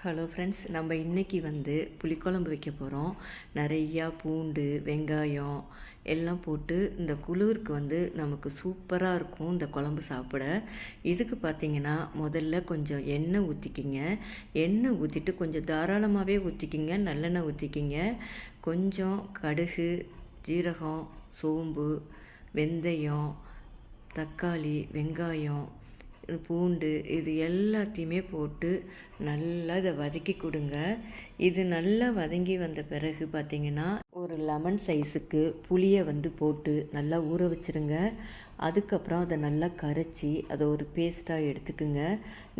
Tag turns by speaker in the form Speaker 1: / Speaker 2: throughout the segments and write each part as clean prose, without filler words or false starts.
Speaker 1: Hello friends, நம்ம இன்றைக்கி புளிக்குழம்பு வைக்க போகிறோம். நிறையா பூண்டு, வெங்காயம் எல்லாம் போட்டு இந்த குளிருக்கு நமக்கு சூப்பராக இருக்கும் இந்த குழம்பு சாப்பிட. இதுக்கு பார்த்திங்கன்னா முதல்ல கொஞ்சம் எண்ணெய் ஊற்றிக்கிங்க. எண்ணெய் ஊற்றிட்டு கொஞ்சம் தாராளமாகவே ஊற்றிக்கிங்க, நல்லெண்ணெய் ஊற்றிக்கிங்க. கொஞ்சம் கடுகு, ஜீரகம், சோம்பு, வெந்தயம், தக்காளி, வெங்காயம், பூண்டு இது எல்லாத்தையுமே போட்டு நல்லா இதை வதக்கி கொடுங்க. இது நல்லா வதங்கி வந்த பிறகு பார்த்திங்கன்னா ஒரு லெமன் சைஸுக்கு புளியை போட்டு நல்லா ஊற வச்சுருங்க. அதுக்கப்புறம் அதை நல்லா கரைச்சி அதை ஒரு பேஸ்ட்டாக எடுத்துக்குங்க.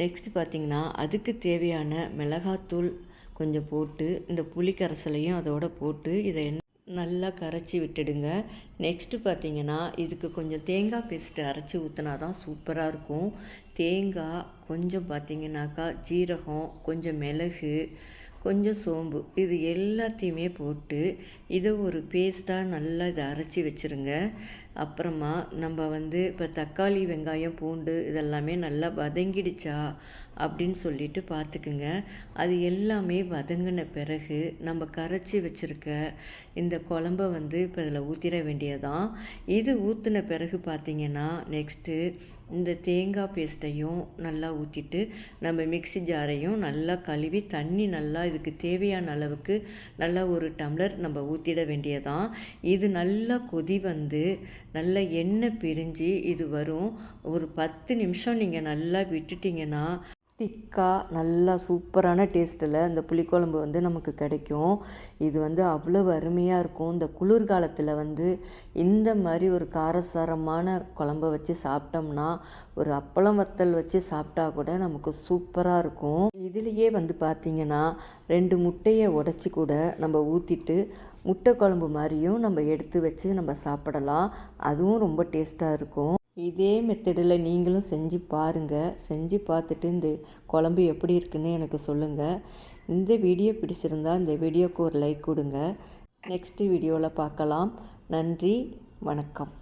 Speaker 1: நெக்ஸ்ட் பார்த்திங்கன்னா அதுக்கு தேவையான மிளகாத்தூள் கொஞ்சம் போட்டு இந்த புளி கரைசலையும் அதோட போட்டு இதை நல்லா கரைச்சி விட்டுடுங்க. நெக்ஸ்ட்டு பார்த்திங்கன்னா இதுக்கு கொஞ்சம் தேங்காய் பேஸ்ட்டு அரைச்சி ஊற்றினா தான் சூப்பராக இருக்கும். தேங்காய் கொஞ்சம் பார்த்திங்கனாக்கா ஜீரகம், கொஞ்சம் மிளகு, கொஞ்சம் சோம்பு இது எல்லாத்தையுமே போட்டு இதை ஒரு பேஸ்ட்டாக நல்லா இதை அரைச்சி வச்சுருங்க. அப்புறமா நம்ம இப்போ தக்காளி, வெங்காயம், பூண்டு இதெல்லாமே நல்லா வதங்கிடுச்சா அப்படின்னு சொல்லிட்டு பார்த்துக்குங்க. அது எல்லாமே வதங்கின பிறகு நம்ம கரைச்சி வச்சுருக்க இந்த குழம்ப இப்போ இதில் ஊற்றிட வேண்டியதான். இது ஊற்றின பிறகு பார்த்திங்கன்னா நெக்ஸ்ட்டு இந்த தேங்காய் பேஸ்ட்டையும் நல்லா ஊற்றிட்டு நம்ம மிக்ஸி ஜாரையும் நல்லா கழுவி தண்ணி நல்லா இதுக்கு தேவையான அளவுக்கு நல்லா ஒரு டம்ளர் நம்ம ஊற்றிட வேண்டியதான். இது நல்லா கொதி நல்லா எண்ணெய் பிரிஞ்சு இது வரும். ஒரு 10 நிமிஷம் நீங்கள் நல்லா விட்டுட்டிங்கன்னா திக்காக நல்லா சூப்பரான டேஸ்ட்டில் இந்த புளிக்குழம்பு நமக்கு கிடைக்கும். இது அவ்வளோ அருமையாக இருக்கும். இந்த குளிர்காலத்தில் இந்த மாதிரி ஒரு காரசாரமான குழம்ப வச்சு சாப்பிட்டோம்னா ஒரு அப்பளம் வத்தல் வச்சு சாப்பிட்டா கூட நமக்கு சூப்பராக இருக்கும். இதுலேயே பார்த்திங்கன்னா 2 முட்டையை உடச்சி கூட நம்ம ஊற்றிட்டு முட்டை குழம்பு மாதிரியும் நம்ம எடுத்து வச்சு நம்ம சாப்பிடலாம். அதுவும் ரொம்ப டேஸ்ட்டாக இருக்கும். இதே மெத்தடில் நீங்களும் செஞ்சு பாருங்கள். செஞ்சு பார்த்துட்டு இந்த குழம்பு எப்படி இருக்குன்னு எனக்கு சொல்லுங்கள். இந்த வீடியோ பிடிச்சிருந்தால் இந்த வீடியோவுக்கு ஒரு லைக் கொடுங்க. நெக்ஸ்ட் வீடியோவில் பார்க்கலாம். நன்றி, வணக்கம்.